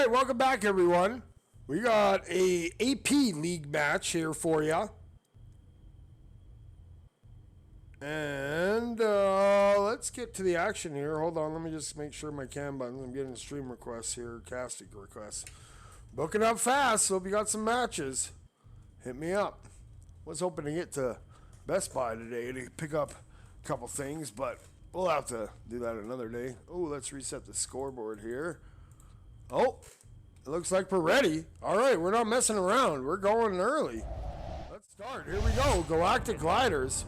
right, welcome back, everyone. We got a AP League match here for you. And let's get to the action here. Hold on, let me just make sure my cam buttons. I'm getting stream requests here, casting requests. Booking up fast, so if you got some matches, hit me up. Was hoping to get to Best Buy today to pick up a couple things, but we'll have to do that another day. Oh, let's reset the scoreboard here. Oh, it looks like we're ready. All right, we're not messing around. We're going early. Let's start. Here we go. Galactic gliders.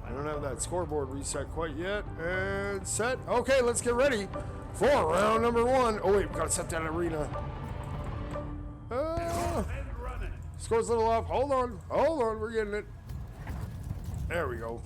I don't have that scoreboard reset quite yet. And set. Okay, let's get ready for round number one. Oh, wait, we've got to set that arena. Score's a little off. Hold on. Hold on. We're getting it. There we go.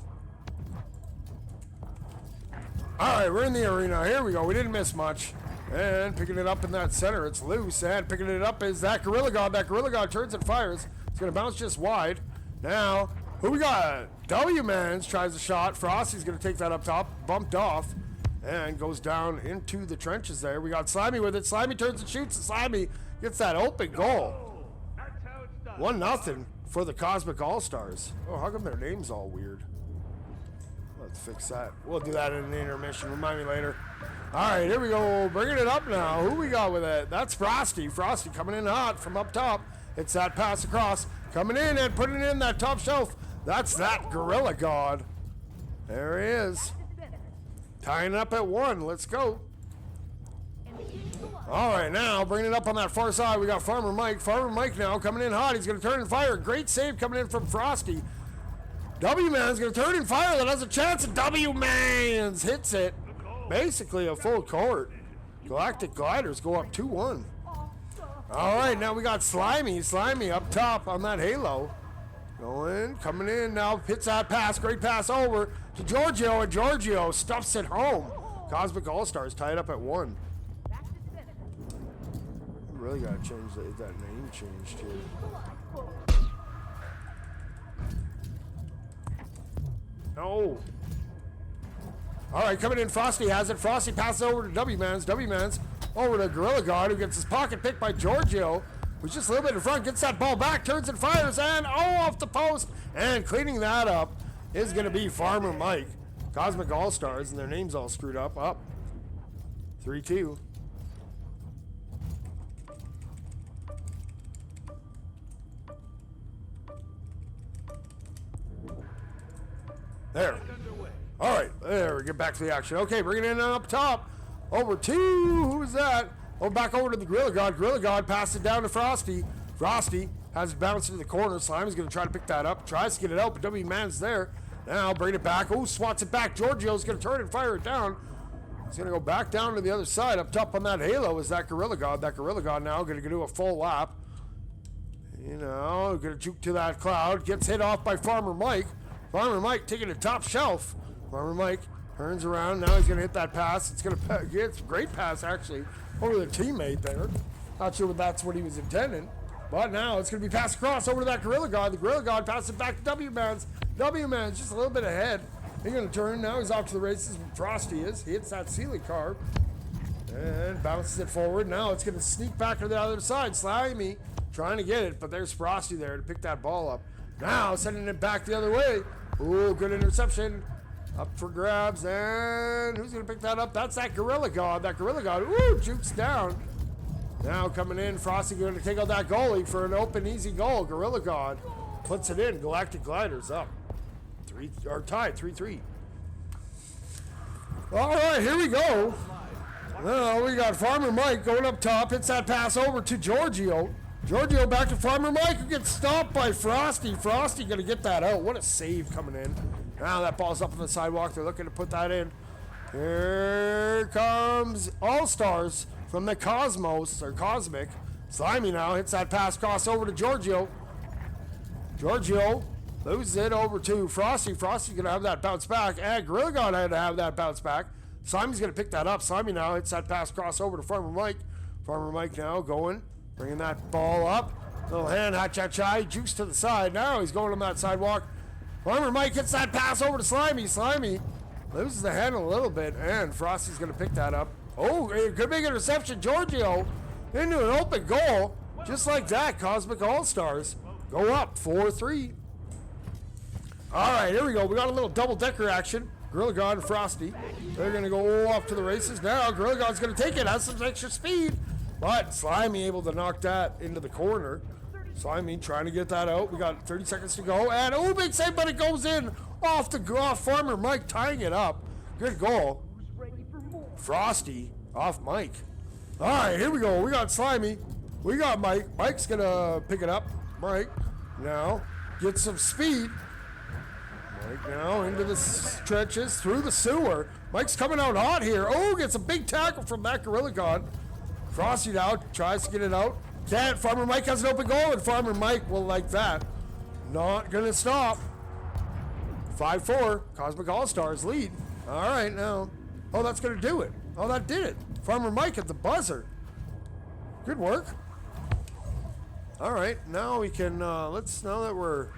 All right, we're in the arena. Here we go. We didn't miss much. And picking it up in that center, it's loose. And picking it up is that Gorilla God. That Gorilla God turns and fires. It's going to bounce just wide. Now, who we got? W-Mans tries a shot. Frosty's going to take that up top. Bumped off. And goes down into the trenches there. We got Slimy with it. Slimy turns and shoots. And Slimy gets that open goal. 1-0 for the Cosmic All-Stars. Oh, how come their name's all weird? Let's fix that. We'll do that in the intermission. Remind me later. All right, here we go. Bringing it up now. Who we got with it? That's Frosty. Frosty coming in hot from up top. It's that pass across. Coming in and putting it in that top shelf. That's that Gorilla God. There he is. Tying up at 1. Let's go. All right, now bringing it up on that far side. We got Farmer Mike. Farmer Mike now coming in hot. He's going to turn and fire. Great save coming in from Frosty. W-Man's going to turn and fire. That has a chance. And W-Man's hits it. Basically a full court. Galactic gliders go up 2-1. All right, now we got Slimy. Slimy up top on that halo. Going, coming in now. Hits that pass. Great pass over to Giorgio. And Giorgio stuffs it home. Cosmic All-Stars tied up at 1. Really got to change that name changed here. No. All right, coming in, Frosty has it. Frosty passes over to W-Mans. W-Mans over to Gorilla God, who gets his pocket picked by Giorgio, who's just a little bit in front, gets that ball back, turns and fires, and off the post. And cleaning that up is going to be Farmer Mike. Cosmic All-Stars, and their names all screwed up. Up 3-2. There. All right, there, we get back to the action. Okay, bringing it in up top. Over to, who's that? Oh, back over to the Gorilla God. Gorilla God passes it down to Frosty. Frosty has it bounced into the corner. Slime's going to try to pick that up. Tries to get it out, but W-Man's there. Now, bring it back. Oh, swats it back. Giorgio's going to turn and fire it down. He's going to go back down to the other side. Up top on that halo is that Gorilla God. That Gorilla God now going to do a full lap. You know, going to juke to that cloud. Gets hit off by Farmer Mike. Farmer Mike taking a top shelf. Farmer Mike turns around. Now he's going to hit that pass. It's going to get a great pass, actually, over the teammate there. Not sure that's what he was intending. But now it's going to be passed across over to that Gorilla God. The Gorilla God passes it back to W-Mans. W-Man's just a little bit ahead. He's going to turn. Now he's off to the races where Frosty is. He hits that ceiling car and bounces it forward. Now it's going to sneak back to the other side. Slimy trying to get it, but there's Frosty there to pick that ball up. Now sending it back the other way. Ooh, good interception. Up for grabs, and who's going to pick that up? That's that Gorilla God. That Gorilla God, ooh, jukes down. Now coming in, Frosty going to take out that goalie for an open, easy goal. Gorilla God puts it in. Galactic gliders up. Tied, 3-3. All right, here we go. Now we got Farmer Mike going up top. Hits that pass over to Giorgio. Giorgio back to Farmer Mike, who gets stopped by Frosty. Frosty going to get that out. What a save coming in. Now that ball's up on the sidewalk. They're looking to put that in. Here comes All-Stars from the Cosmos, or Cosmic. Slimy now hits that pass cross over to Giorgio. Giorgio loses it over to Frosty. Frosty's going to have that bounce back. And Gorilla God had to have that bounce back. Slimy's going to pick that up. Slimy now hits that pass cross over to Farmer Mike. Farmer Mike now going, bringing that ball up. Little hand, ha-cha-cha, juice to the side. Now he's going on that sidewalk. Farmer Mike hits that pass over to Slimy. Slimy loses the handle a little bit, and Frosty's going to pick that up. Oh, good big interception. Giorgio into an open goal. Just like that, Cosmic All-Stars go up 4-3. All right, here we go. We got a little double-decker action. Gorilla God and Frosty. They're going to go off to the races now. Gorilla God's going to take it. Has some extra speed. But Slimy able to knock that into the corner. Slimy trying to get that out. We got 30 seconds to go. And, oh, big save, but it goes in off Farmer Mike tying it up. Good goal. Frosty off Mike. All right, here we go. We got Slimy. We got Mike. Mike's going to pick it up. Mike now gets some speed. Mike now into the stretches through the sewer. Mike's coming out hot here. Oh, gets a big tackle from that Gorilla God. Frosty now tries to get it out. Can't. Farmer Mike has an open goal, and Farmer Mike will like that. Not going to stop. 5-4. Cosmic All-Stars lead. All right, now. Oh, that's going to do it. Oh, that did it. Farmer Mike at the buzzer. Good work. All right, now we can, now that we're,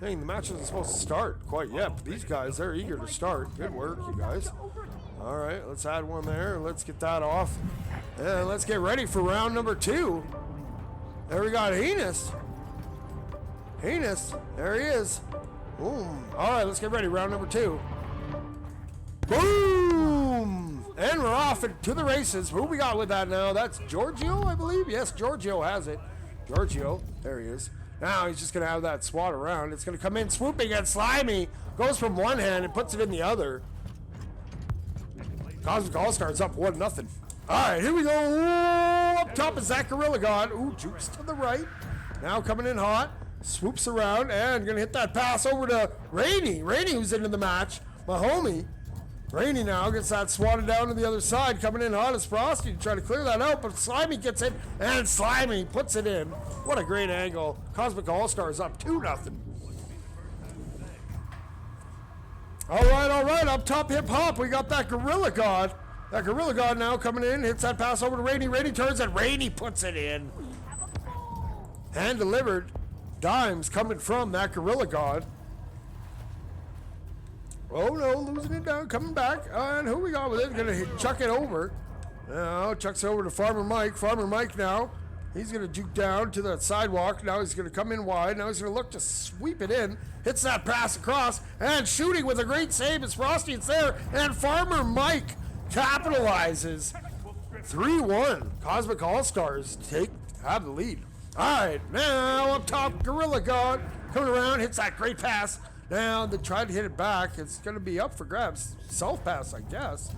the match isn't supposed to start quite yet, but these guys, they're eager to start. Good work, you guys. All right, let's add one there. Let's get that off. And let's get ready for round number 2. There we got Heinous. There he is. Boom. All right, let's get ready. Round number 2. Boom! And we're off to the races. Who we got with that now? That's Giorgio, I believe. Yes, Giorgio has it. Giorgio, there he is. Now he's just going to have that swat around. It's going to come in swooping at Slimy. Goes from one hand and puts it in the other. Cosmic All-Stars up 1-0. All right, here we go. Ooh, up top is that Gorilla God. Ooh, Juice to the right. Now coming in hot. Swoops around and going to hit that pass over to Rainey. Rainey, who's into the match. My homie. Rainey now gets that swatted down to the other side. Coming in hot is Frosty to try to clear that out, but Slimy gets it, and Slimy puts it in. What a great angle. Cosmic All-Stars up 2-0. All right, up top hip-hop. We got that Gorilla God. That Gorilla God now coming in, hits that pass over to Rainey. Rainey turns and Rainey puts it in. Hand delivered. Dimes coming from that Gorilla God. Oh no, losing it down, coming back. And who we got with it? Gonna chuck it over. Now chucks it over to Farmer Mike. Farmer Mike now. He's gonna juke down to the sidewalk. Now he's gonna come in wide. Now he's gonna look to sweep it in. Hits that pass across. And shooting with a great save is Frosty. It's there. And Farmer Mike capitalizes. 3-1. Cosmic All-Stars have the lead. Alright, now up top, Gorilla God coming around, hits that great pass. Now they tried to hit it back. It's going to be up for grabs. Self-pass, I guess.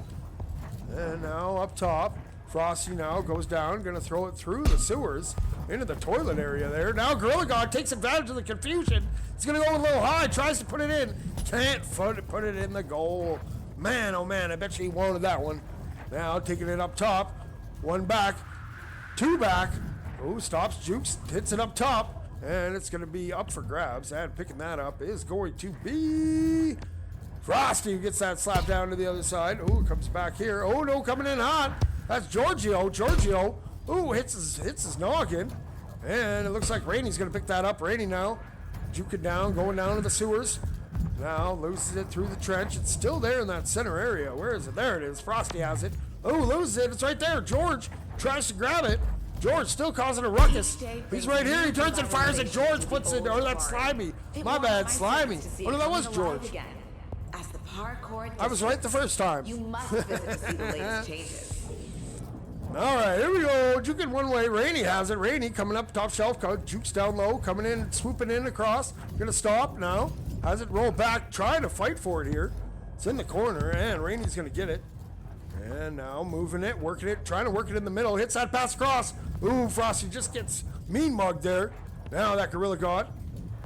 And now up top, Frosty now goes down. Going to throw it through the sewers into the toilet area there. Now Gorilla God takes advantage of the confusion. He's going to go a little high. Tries to put it in. Can't put it in the goal. Man, oh man, I bet you he wanted that one. Now taking it up top. 1 back. 2 back. Oh, stops, jukes, hits it up top. And it's going to be up for grabs. And picking that up is going to be Frosty, who gets that slap down to the other side. Oh, comes back here. Oh, no, coming in hot. That's Giorgio. Giorgio, oh, hits his noggin. And it looks like Rainey's going to pick that up. Rainey now juking down, going down to the sewers. Now loses it through the trench. It's still there in that center area. Where is it? There it is. Frosty has it. Oh, loses it. It's right there. George tries to grab it. George still causing a ruckus. He's right here. He turns and fires at George. Puts it. Oh, that's Slimy. My bad, Slimy. Oh, no, that was George. I was right the first time. You must visit to see the latest changes. All right, here we go. Juking one way. Rainey has it. Rainey coming up top shelf. Jukes down low. Coming in, swooping in across. Gonna stop now. Has it roll back. Trying to fight for it here. It's in the corner, and Rainey's gonna get it. And now moving it, working it, trying to work it in the middle. Hits that pass across. Ooh, Frosty just gets mean mugged there. Now that Gorilla God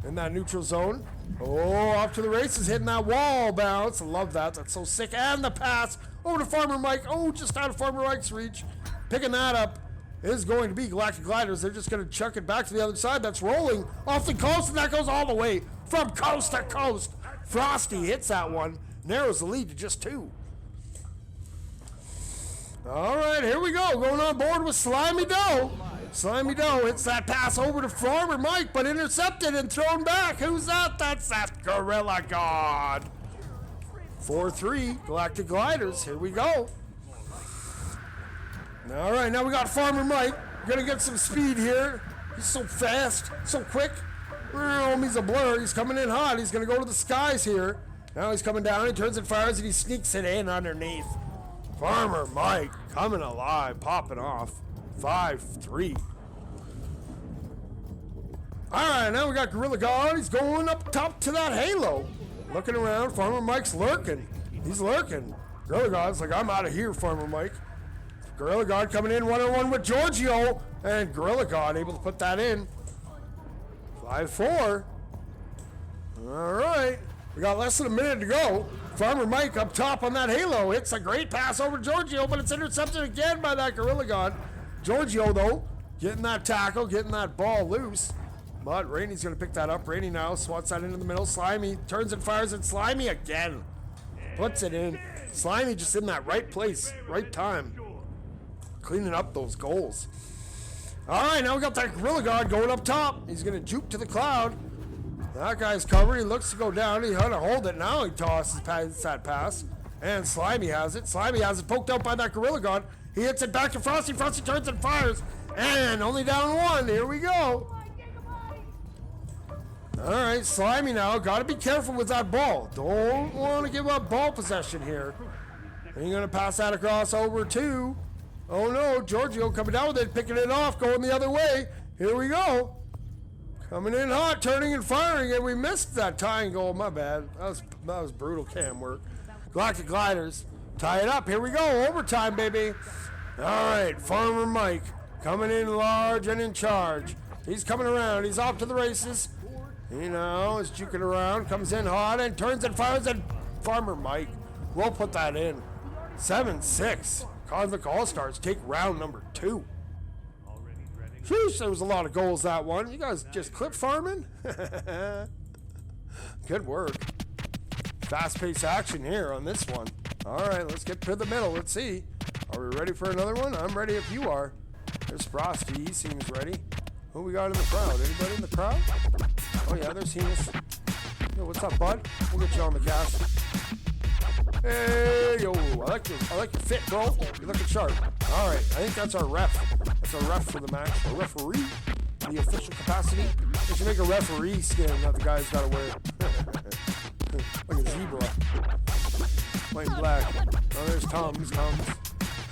in that neutral zone. Oh, off to the races, hitting that wall bounce. I love that. That's so sick. And the pass over to Farmer Mike. Oh, just out of Farmer Mike's reach. Picking that up is going to be Galactic Gliders. They're just going to chuck it back to the other side. That's rolling off the coast, and that goes all the way from coast to coast. Frosty hits that one. Narrows the lead to just 2. All right, here we go. Going on board with Slimy Doe. Slimy Doe hits that pass over to Farmer Mike, but intercepted and thrown back. Who's that? That's that Gorilla God. 4-3, Galactic Gliders. Here we go. All right, now we got Farmer Mike. Gonna get some speed here. He's so fast, so quick. He's a blur. He's coming in hot. He's gonna go to the skies here. Now he's coming down. He turns and fires, and he sneaks it in underneath. Farmer Mike coming alive, popping off. 5-3. All right, now we got Gorilla God. He's going up top to that halo. Looking around. Farmer Mike's lurking. He's lurking. Gorilla God's like, I'm out of here, Farmer Mike. Gorilla God coming in one-on-one with Giorgio. And Gorilla God able to put that in. 5-4. All right. We got less than a minute to go. Farmer Mike up top on that halo. It's a great pass over Giorgio, but it's intercepted again by that Gorilla God. Giorgio, though, getting that tackle, getting that ball loose. But Rainey's going to pick that up. Rainey now swats that into the middle. Slimy turns and fires at Slimy again. Puts it in. Slimy just in that right place, right time. Cleaning up those goals. All right, now we got that Gorilla God going up top. He's going to juke to the cloud. That guy's covered. He looks to go down. He's going to hold it. Now he tosses that pass. And Slimy has it. Slimy has it poked out by that Gorilla God. He hits it back to Frosty. Frosty turns and fires. And only down one. Here we go. All right, Slimy now. Got to be careful with that ball. Don't want to give up ball possession here. And you're going to pass that across over to... Oh no, Giorgio coming down with it, picking it off, going the other way. Here we go. Coming in hot, turning and firing, and we missed that tying goal. My bad. That was brutal cam work. Galactic Gliders tie it up. Here we go. Overtime, baby. All right, Farmer Mike coming in large and in charge. He's coming around. He's off to the races. You know, is juking around, comes in hot and turns and fires, and Farmer Mike will put that in. 7-6. Cosmic All-Stars take round number 2. Sheesh, there was a lot of goals that one. You guys just clip farming? Good work. Fast-paced action here on this one. All right, let's get to the middle. Let's see. Are we ready for another one? I'm ready if you are. There's Frosty. He seems ready. Who we got in the crowd? Anybody in the crowd? Oh, yeah, there's Hemus. Yo, what's up, bud? We'll get you on the cast. Hey, yo, I like your fit, bro. You're looking sharp. All right, I think that's our ref. That's our ref for the match. Our referee, the official capacity. We should make a referee skin that the guy's got to wear. Like a zebra. Plain black. Oh, there's Tom's. Tom's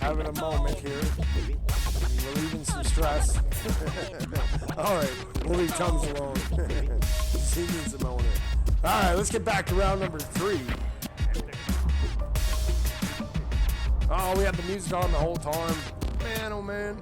having a moment here. Relieving some stress. All right, we'll leave Tom's alone. He needs a moment. All right, let's get back to round number 3. Oh, we had the music on the whole time. Man, oh man.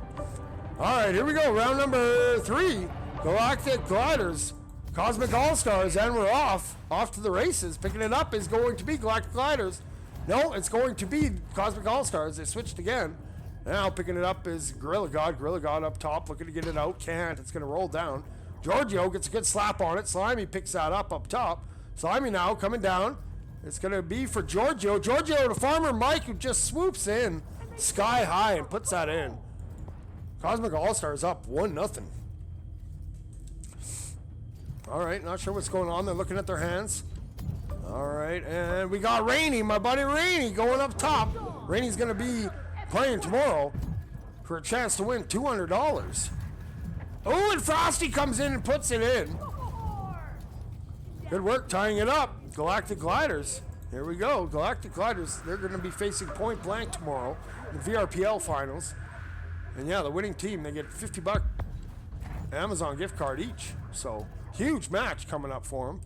All right, here we go. Round number 3. Galactic Gliders. Cosmic All-Stars, and we're off. Off to the races. Picking it up is going to be Galactic Gliders. No, it's going to be Cosmic All-Stars. They switched again. Now picking it up is Gorilla God. Gorilla God up top, looking to get it out. Can't. It's going to roll down. Giorgio gets a good slap on it. Slimy picks that up top. Slimy now coming down. It's going to be for Giorgio. Giorgio to Farmer Mike, who just swoops in sky high and puts that in. Cosmic All-Stars up 1-0. All right, not sure what's going on. They're looking at their hands. All right, and we got Rainey, my buddy Rainey, going up top. Rainey's going to be playing tomorrow for a chance to win $200. Oh, and Frosty comes in and puts it in. Good work tying it up. Galactic Gliders. Here we go. Galactic Gliders. They're going to be facing Point Blank tomorrow in the VRPL finals. And yeah, the winning team, they get $50 Amazon gift card each. So huge match coming up for them.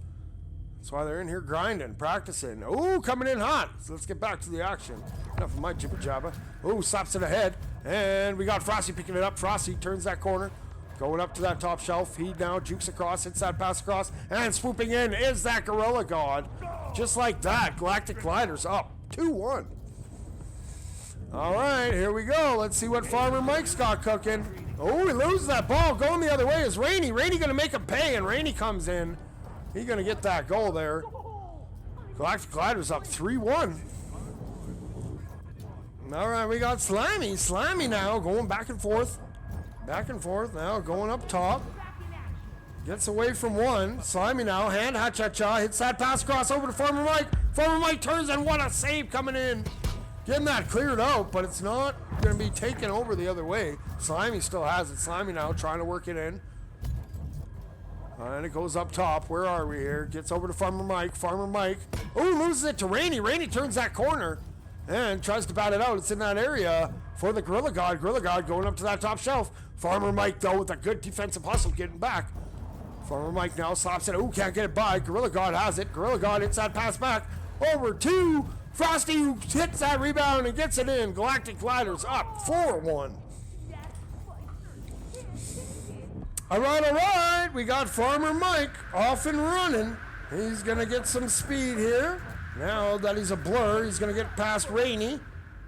That's why they're in here grinding, practicing. Oh, coming in hot. So let's get back to the action. Enough of my jibber jabber. Oh, slaps it ahead. And we got Frosty picking it up. Frosty turns that corner. Going up to that top shelf. He now jukes across, hits that pass across, and swooping in is that Gorilla God. Just like that, Galactic Gliders up 2-1. All right, here we go. Let's see what Farmer Mike's got cooking. Oh, he loses that ball. Going the other way is Rainey. Rainey going to make him pay, and Rainey comes in. He's going to get that goal there. Galactic Gliders up 3-1. All right, we got Slimy. Slimy now going back and forth. Back and forth now, going up top. Gets away from one. Slimy now, hand ha-cha-cha. Hits that pass cross over to Farmer Mike. Farmer Mike turns, and what a save coming in. getting that cleared out, but it's not going to be taken over the other way. Slimy still has it. Slimy now trying to work it in. And it goes up top. Where are we here? Gets over to Farmer Mike. Farmer Mike. Oh, loses it to Rainy. Rainy turns that corner and tries to bat it out. It's in that area for the Gorilla God. Gorilla God going up to that top shelf. Farmer Mike, though, with a good defensive hustle getting back. Farmer Mike now slaps it. Oh, can't get it by. Gorilla God has it. Gorilla God hits that pass back over to Frosty, who hits that rebound and gets it in. Galactic Gliders up 4-1. All right. We got Farmer Mike off and running. He's going to get some speed here. Now that he's a blur, he's going to get past Rainy.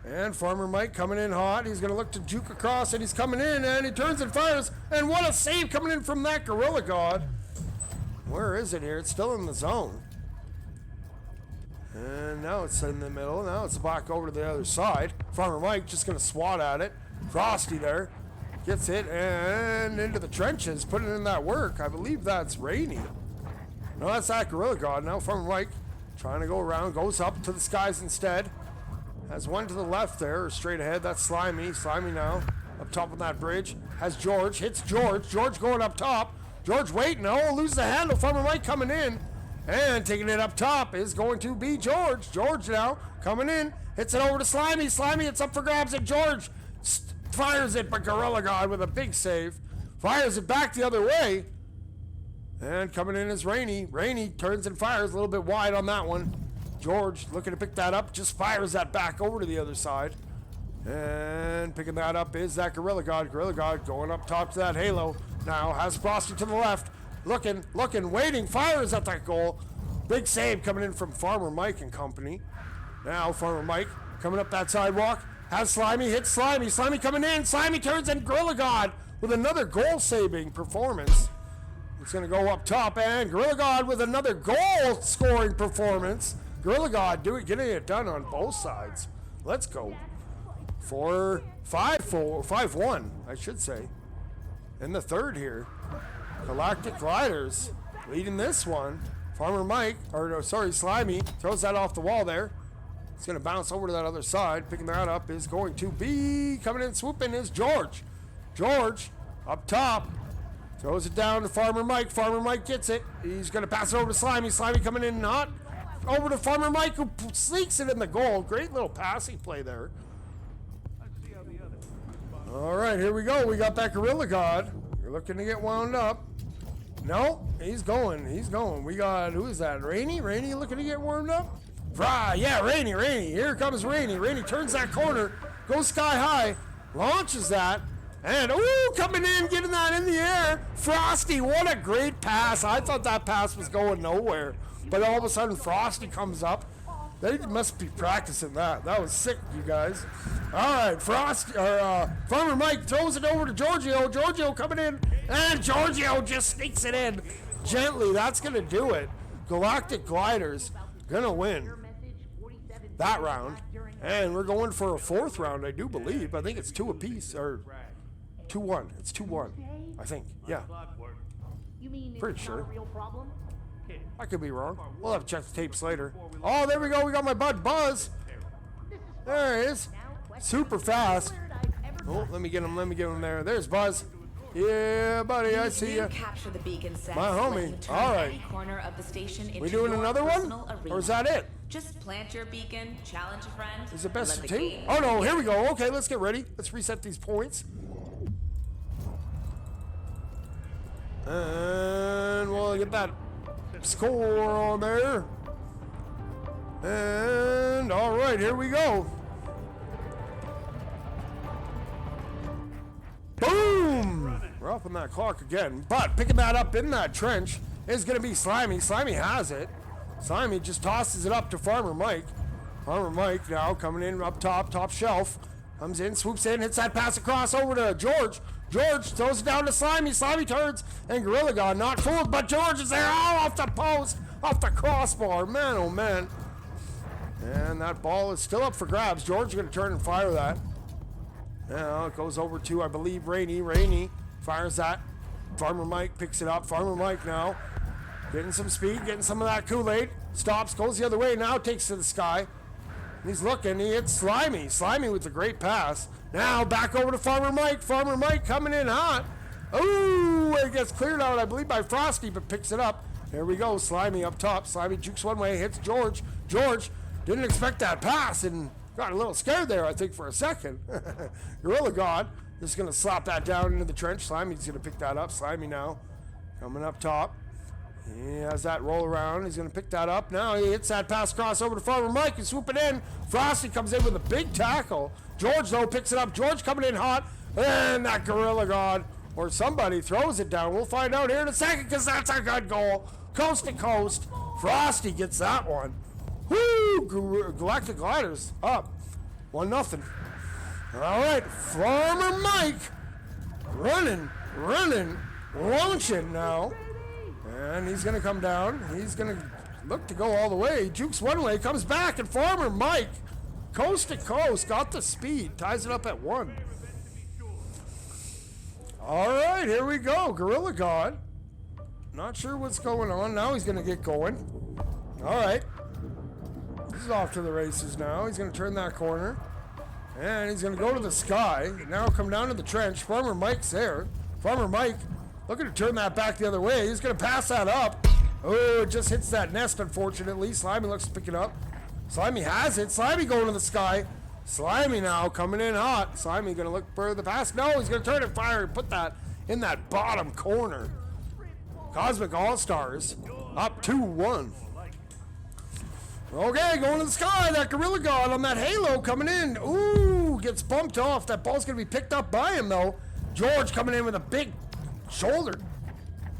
And Farmer Mike coming in hot. He's going to look to juke across, and he's coming in, and he turns and fires. And what a save coming in from that Gorilla God. Where is it here? It's still in the zone. And now it's in the middle. Now it's back over to the other side. Farmer Mike just going to swat at it. Frosty there. Gets it and into the trenches, putting in that work. I believe that's Rainy. No, that's that Gorilla God. Now Farmer Mike trying to go around, goes up to the skies instead. Has one to the left there, or straight ahead. That's Slimy. Slimy now up top on that bridge. Has George. Hits George. George going up top. George waiting. Oh, loses the handle. Farmer Mike coming in. And taking it up top is going to be George. George now coming in. Hits it over to Slimy. Slimy, it's up for grabs, and George fires it, but Gorilla God with a big save. Fires it back the other way. And coming in is Rainy. Rainy turns and fires a little bit wide on that one. George looking to pick that up. Just fires that back over to the other side. And picking that up is that Gorilla God. Gorilla God going up top to that Halo. Now has Frosty to the left. Looking, waiting. Fires at that goal. Big save coming in from Farmer Mike and company. Now Farmer Mike coming up that sidewalk. Has Slimy, hits Slimy. Slimy coming in. Slimy turns, and Gorilla God with another goal-saving performance. It's going to go up top, and Gorilla God with another goal-scoring performance. Gorilla God getting it done on both sides. Let's go. 5-1, I should say. In the third here. Galactic Gliders leading this one. Slimy throws that off the wall there. It's going to bounce over to that other side. Picking that up is going to be, coming in swooping is George. George up top. Throws it down to Farmer Mike. Farmer Mike gets it. He's going to pass it over to Slimy. Slimy coming in hot. Over to Farmer Mike, who sneaks it in the goal. Great little passing play there. All right, here we go. We got that Gorilla God. You're looking to get wound up. No, he's going. We got, who is that? Rainy? Rainy looking to get warmed up? Yeah, Rainy. Here comes Rainy. Rainy turns that corner, goes sky high, launches that, and coming in, getting that in the air. Frosty, what a great pass. I thought that pass was going nowhere, but all of a sudden Frosty comes up. They must be practicing that. That was sick, you guys. All right, Farmer Mike throws it over to Giorgio. Giorgio coming in, and Giorgio just sneaks it in gently. That's going to do it. Galactic Gliders going to win that round. And we're going for a fourth round, I do believe. I think it's 2 apiece, or 2-1. It's 2-1, I think. Yeah. Pretty sure. I could be wrong. We'll have to check the tapes later. Oh, there we go. We got my bud Buzz. There he is. Super fast. Oh, let me get him there. There's Buzz. Yeah, buddy, I see you. Capture the beacon set. My homie. All right. Corner of the station into we doing another one? Or is that it? Just plant your beacon, challenge a friend. Is it best of 2? Oh, no, here we go. Okay, let's get ready. Let's reset these points. And we'll get that score on there. And all right, here we go. Boom! We're up on that clock again, but picking that up in that trench is going to be Slimy. Slimy has it. Slimy just tosses it up to Farmer Mike. Farmer Mike now coming in up top shelf. Comes in, swoops in, hits that pass across over to George. George throws it down to Slimy. Slimy turns, and Gorilla God not fooled, but George is there. Oh, off the post, off the crossbar. Man, oh man. And that ball is still up for grabs. George is going to turn and fire that. Now it goes over to, I believe, Rainy. Rainy fires that. Farmer Mike picks it up. Farmer Mike now getting some speed, getting some of that Kool-Aid. Stops, goes the other way, now takes to the sky. He's looking. He hits Slimy. Slimy with a great pass. Now back over to Farmer Mike. Farmer Mike coming in hot. Ooh, it gets cleared out, I believe, by Frosty, but picks it up. There we go. Slimy up top. Slimy jukes one way, hits George. George didn't expect that pass and got a little scared there, I think, for a second. Gorilla God just going to slap that down into the trench. Slimy's going to pick that up. Slimy now coming up top. He has that roll around. He's going to pick that up. Now he hits that pass cross over to Farmer Mike and swoop it in. Frosty comes in with a big tackle. George, though, picks it up. George coming in hot. And that Gorilla God or somebody throws it down. We'll find out here in a second because that's a good goal. Coast to coast. Frosty gets that one. Woo! Galactic Gliders up. 1-0. All right. Farmer Mike running, launching now. And he's going to come down. He's going to look to go all the way. He jukes one way, comes back, and Farmer Mike, coast to coast, got the speed, ties it up at 1. All right, here we go. Gorilla God. Not sure what's going on. Now he's going to get going. All right. He's off to the races now. He's going to turn that corner. And he's going to go to the sky. Now come down to the trench. Farmer Mike's there. Farmer Mike looking to turn that back the other way. He's going to pass that up. Oh, it just hits that nest, unfortunately. Slimy looks to pick it up. Slimy has it. Slimy going to the sky. Slimy now coming in hot. Slimy going to look for the pass. No, he's going to turn it, fire, and put that in that bottom corner. Cosmic All-Stars up 2-1. Okay, going to the sky. That Gorilla God on that halo coming in. Ooh, gets bumped off. That ball's going to be picked up by him, though. George coming in with a big shoulder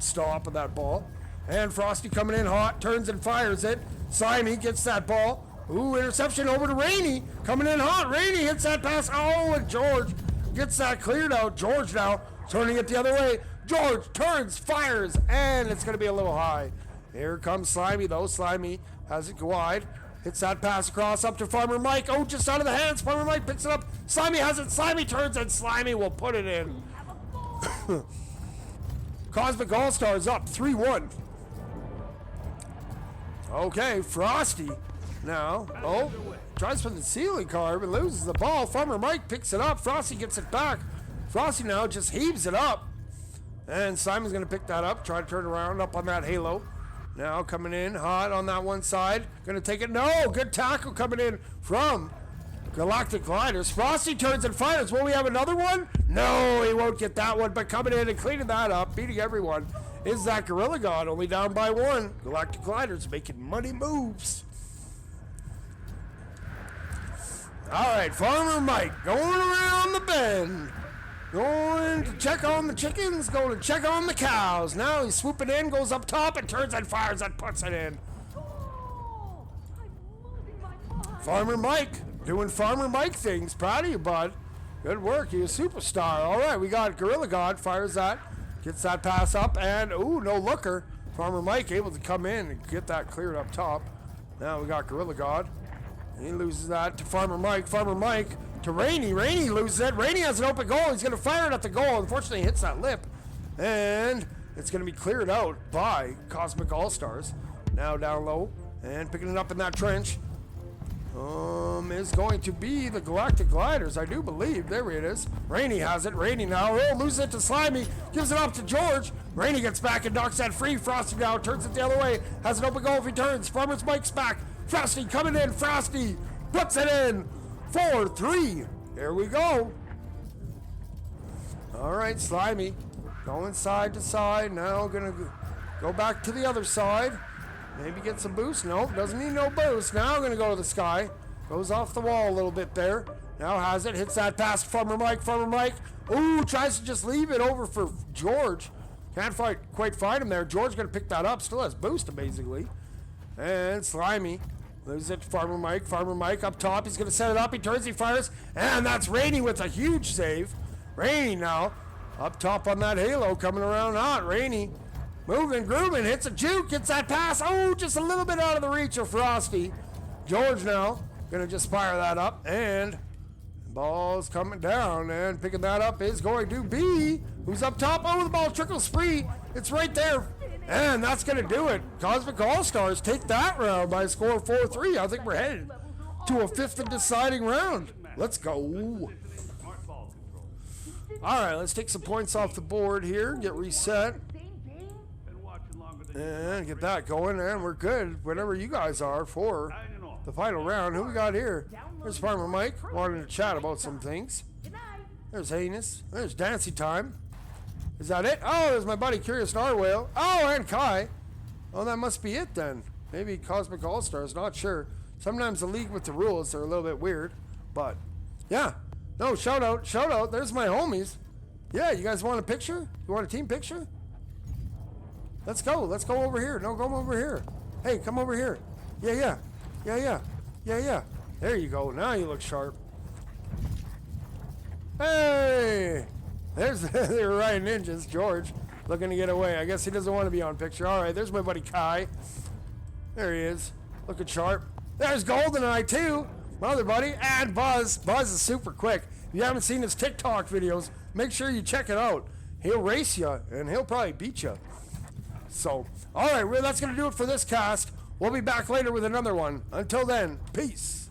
stop of that ball. And Frosty coming in hot, turns and fires it. Slimy gets that ball. Ooh, interception over to Rainey. Coming in hot. Rainey hits that pass. Oh, and George gets that cleared out. George now turning it the other way. George turns, fires, and it's going to be a little high. Here comes Slimy, though. Slimy has it go wide. Hits that pass across up to Farmer Mike. Oh, just out of the hands. Farmer Mike picks it up. Slimy has it. Slimy turns, and Slimy will put it in. Cosmic All-Stars up 3-1. Okay, Frosty now. Oh, tries for the ceiling car, but loses the ball. Farmer Mike picks it up. Frosty gets it back. Frosty now just heaves it up. And Simon's going to pick that up. Try to turn around up on that halo. Now coming in hot on that one side. Going to take it. No, good tackle coming in from Galactic Gliders. Frosty turns and fires. Will we have another one? No, he won't get that one. But coming in and cleaning that up, beating everyone, is that Gorilla God, only down by 1. Galactic Gliders making money moves. All right, Farmer Mike going around the bend. Going to check on the chickens, going to check on the cows. Now he's swooping in, goes up top, and turns and fires and puts it in. Farmer Mike doing Farmer Mike things. Proud of you, bud. Good work. You're a superstar. All right, we got Gorilla God. Fires that. Gets that pass up, and, ooh, no looker. Farmer Mike able to come in and get that cleared up top. Now we got Gorilla God. He loses that to Farmer Mike. Farmer Mike to Rainey. Rainey loses it. Rainey has an open goal. He's going to fire it at the goal. Unfortunately, he hits that lip. And it's going to be cleared out by Cosmic All-Stars. Now down low and picking it up in that trench. Is going to be the Galactic Gliders, I do believe. There it is. Rainey has it. Rainey now. Oh, loses it to Slimy. Gives it up to George. Rainey gets back and knocks that free. Frosty now turns it the other way. Has an open goal if he turns. Farmer's Mike's back. Frosty coming in. Frosty puts it in. 4-3. Here we go. All right, Slimy going side to side. Now going to go back to the other side. Maybe get some boost. Nope, doesn't need no boost. Now going to go to the sky. Goes off the wall a little bit there. Now has it. Hits that pass to Farmer Mike. Farmer Mike. Ooh, tries to just leave it over for George. Can't quite find him there. George going to pick that up. Still has boost, amazingly. And Slimy loses it to Farmer Mike. Farmer Mike up top. He's going to set it up. He turns, he fires. And that's Rainey with a huge save. Rainey now up top on that halo, coming around hot. Rainey moving, grooving, hits a juke, gets that pass. Oh, just a little bit out of the reach of Frosty. George now going to just fire that up. And ball's coming down. And picking that up is going to be, who's up top? Oh, the ball trickles free. It's right there. And that's going to do it. Cosmic All-Stars take that round by a score of 4-3. I think we're headed to a fifth and deciding round. Let's go. All right, let's take some points off the board here. Get reset. And get that going, and we're good. Whatever you guys are for the final round. Who we got here? There's Farmer Mike wanting to chat about some things. There's Heinous. There's Dancy Time. Is that it? Oh, there's my buddy Curious Narwhale. Oh, and Kai. Oh, that must be it then. Maybe Cosmic All-Stars, not sure. Sometimes the league with the rules are a little bit weird. But, yeah. No, shout out. Shout out. There's my homies. Yeah, you guys want a picture? You want a team picture? Let's go. Let's go over here. No, go over here. Hey, come over here. Yeah. There you go. Now you look sharp. Hey! There's the Ryan Ninjas. George looking to get away. I guess he doesn't want to be on picture. All right, there's my buddy Kai. There he is. Looking sharp. There's GoldenEye, too. My other buddy. And Buzz. Buzz is super quick. If you haven't seen his TikTok videos, make sure you check it out. He'll race you, and he'll probably beat you. So, all right, well, that's going to do it for this cast. We'll be back later with another one. Until then, peace.